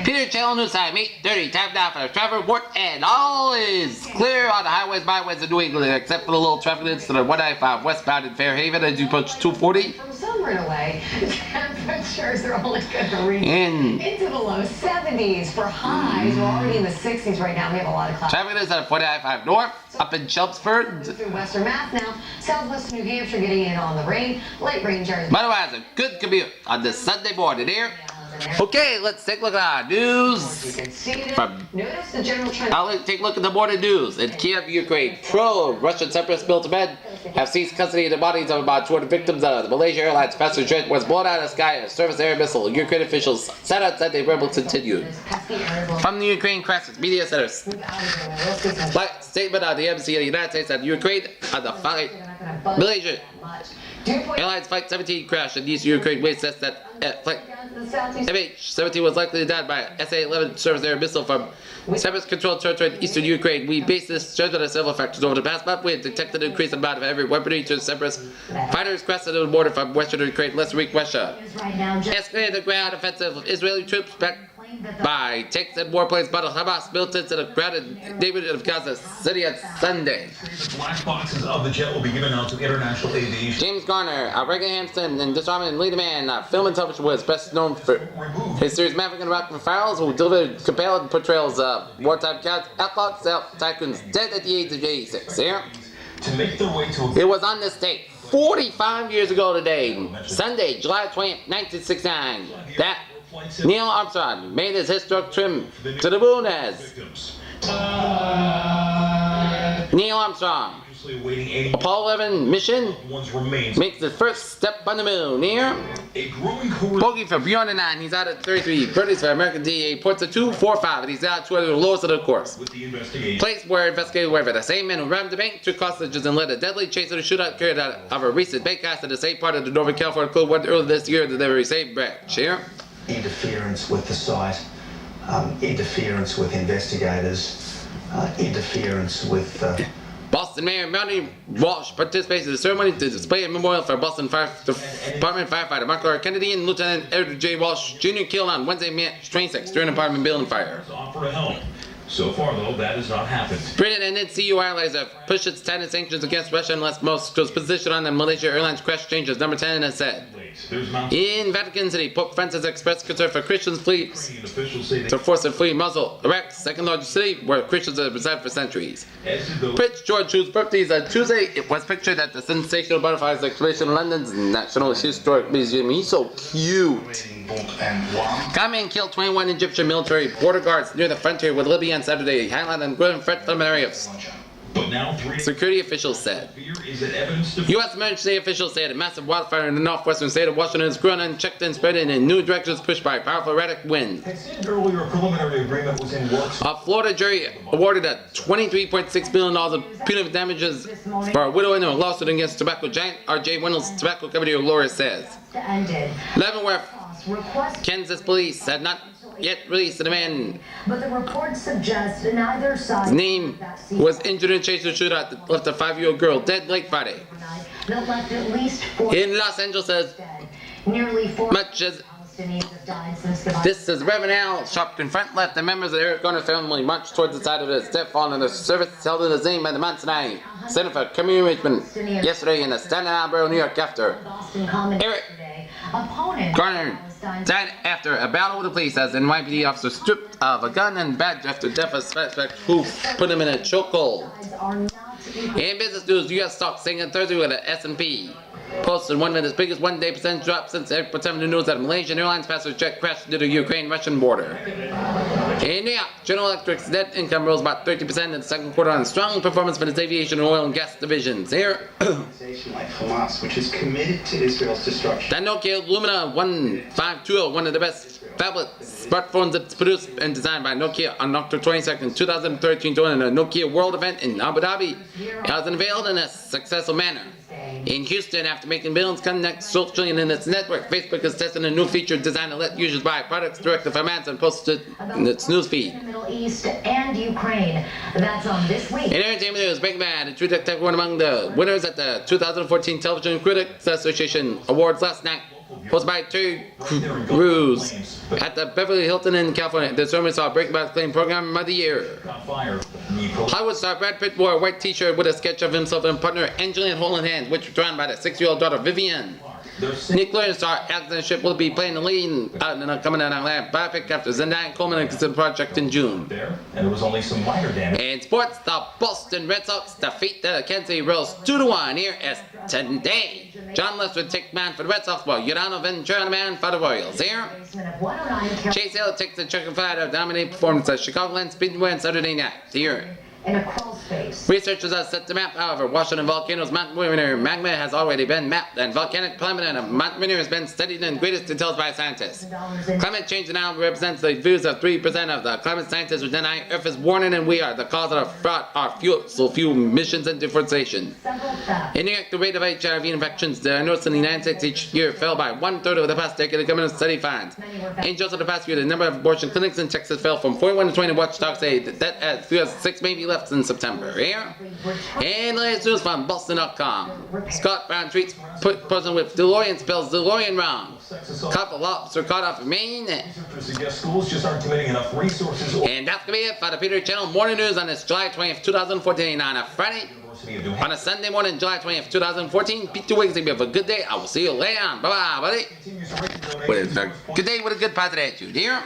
Peter Channel News Time, 8:30. Time now for the traffic report, and all is clear on the highways, byways of New England, except for the little traffic incident on 195 westbound in Fairhaven as you approach 240. From somewhere away, temperatures are only going to reach into the low 70s for highs. We're already in the 60s right now. We have a lot of clouds. Traffic is at 495 north, up in Chelmsford. Through western Mass now, southwest New Hampshire getting in on the rain. Light rain shares. By the way, it's a good commute on this Sunday morning here. Okay, let's take a look at our news. Notice the general trend. I'll take a look at the morning news. In Kiev, Ukraine, pro-Russian separatists militiamen have seized custody of the bodies of about 200 victims of the Malaysia Airlines passenger jet was blown out of the sky in a surface air missile. Ukraine officials said on Sunday rebels continued. From the Ukraine crisis media centers, statement on the embassy of the United States and Ukraine on the fight. Malaysia Airlines Flight 17 crashed in eastern Ukraine. Waste says that flight MH17 was likely to die by an SA-11 surface air missile from separatist-controlled territory in eastern Ukraine. We base this judgment on several factors. Over the past month, we have detected an increased amount of heavy weaponry to separatist fighters crossing the border from western Ukraine, last week Russia escalated the ground offensive of Israeli troops backed by tanks and warplanes battled Hamas militants in a crowded neighborhood of Gaza City on Sunday. Black boxes of the jet will be given out to international aviation. James Garner, Reagan Hampton, and disarming lead man, film and television was best known for his series Maverick and Rock Files, who delivered compelling portrayals of wartime counts, alcoholics, tycoons dead at the age of 86. Here, it was on this date 45 years ago today, Sunday, July 20th, 1969, that Neil Armstrong made his historic trim to the moon as Neil Armstrong. Apollo 11 mission makes the first step on the moon. Here, bogey for Beyond the 9. He's out at 33. Birdies for American DA. Ports at 245. And he's out at 2 of the lowest of the course. Place where investigators were the same men who robbed the bank, took hostages, and led a deadly chase of the shootout carried out of a recent bank heist in the same part of the Northern California Code went earlier this year that they were saved branch. Here, interference with the site, interference with investigators, interference with Boston Mayor Melanie Walsh participated in the ceremony to display a memorial for Boston Fire Department firefighter Mark R. Kennedy and Lieutenant Edward J. Walsh Jr. killed on Wednesday, May 26th during an apartment building fire. So far, though, that has not happened. Britain and its EU allies have pushed its tightened sanctions against Russia unless Moscow's position on the Malaysia Airlines crash changes. Number 10 has said. In Vatican City, Pope Francis expressed concern for Christians flees to force them flee Mosul, Iraq's second largest city, where Christians have resided for centuries. Prince George, whose birthday is on Tuesday, it was pictured at the sensational butterflies exhibition in London's National Historic Museum. He's so cute. Gunmen killed 21 Egyptian military border guards near the frontier with Libya on Saturday, highlighting the growing threat from areas. Security officials said. U.S. emergency officials say a massive wildfire in the northwestern state of Washington is growing unchecked and spreading in new directions pushed by powerful erratic winds. Earlier, a preliminary agreement was in works. A Florida jury awarded a $23.6 billion of punitive damages for a widow in a lawsuit against tobacco giant R.J. Reynolds tobacco company, Laura says. Leavenworth, Kansas police had not yet released the man. But the reports suggest neither side. His name was injured in chase of shootout that left a 5-year-old girl dead late Friday. That left at least 4 in Los Angeles, nearly 4 much as Palestinians have died since the this is Reverend Al Sharpton front left the members of the Eric Garner family marched towards the side of his death following the service held in his name by the Mount Sinai Center for Community Enrichment yesterday in the Staten Island, New York after Eric Garner died after a battle with the police as an NYPD officer stripped of a gun and badge after death of suspect who put him in a chokehold. In business news, U.S. stocks sinking Thursday with the S&P posted one of its biggest one-day percent drop since April 7 news that a Malaysian Airlines passenger jet crashed near the Ukraine-Russian border. In New York, General Electric's net income rose about 30% in the second quarter on strong performance for its aviation and oil and gas divisions. Here, like Hamas, which is committed to Israel's destruction. that Nokia Lumina 1520, one of the best tablet smartphones that's produced and designed by Nokia on October 22nd, 2013, during a Nokia World event in Abu Dhabi, it was unveiled in a successful manner. In Houston, after making billions connect socially and in its network, Facebook is testing a new feature designed to let users buy products directly from ads and post it in its newsfeed. Middle East and Ukraine. That's on this week. In entertainment news, Breaking Bad and True Detective were among the winners at the 2014 Television Critics Association Awards last night. hosted by Terry Crews at the Beverly Hilton in California. The ceremony saw Breaking Bad acclaimed program of the year. Hollywood star Brad Pitt wore a white t-shirt with a sketch of himself and partner Angelina holding hands, which was drawn by the 6-year-old daughter Vivian. Nickelodeon star Alexander Shipp will be playing the lead coming out on Land biopic after Zendaya and Coleman announced the project in June. And there was only some minor damage. In sports, the Boston Red Sox defeat the Kansas City Royals 2-1 here as today. John Lester takes man for the Red Sox while Yudano Ventura man for the Royals here. Chase Hill takes the chicken fly to dominate performance at Chicagoland Speedway on Saturday night here. In a crawl space. Researchers have set the map, however, Washington volcano's Mount Rainier magma has already been mapped, and volcanic plummet of Mount Rainier has been studied in greatest details by scientists. Climate change now represents the views of 3% of the climate scientists who deny Earth is warming and we are the cause of our fossil fuel emissions and deforestation. In New York, the rate of HIV infections noticed in the United States each year fell by 1/3 over the past decade, the government study finds. In just the past year, the number of abortion clinics in Texas fell from 41 to 20. Watchdogs say that as few as 6 maybe left in September here. And latest news from Boston.com. Scott Brown tweets person with DeLorean spells DeLorean wrong. Couple lobster caught off Maine. Schools just aren't committing enough resources. And that's gonna be it for the Peter Channel Morning News on this July 20th, 2014 on a Friday. On a Sunday morning, July 20th, 2014. Peter Wiggins, have a good day. I will see you later on. Bye bye, buddy. Good day with a good positive attitude here.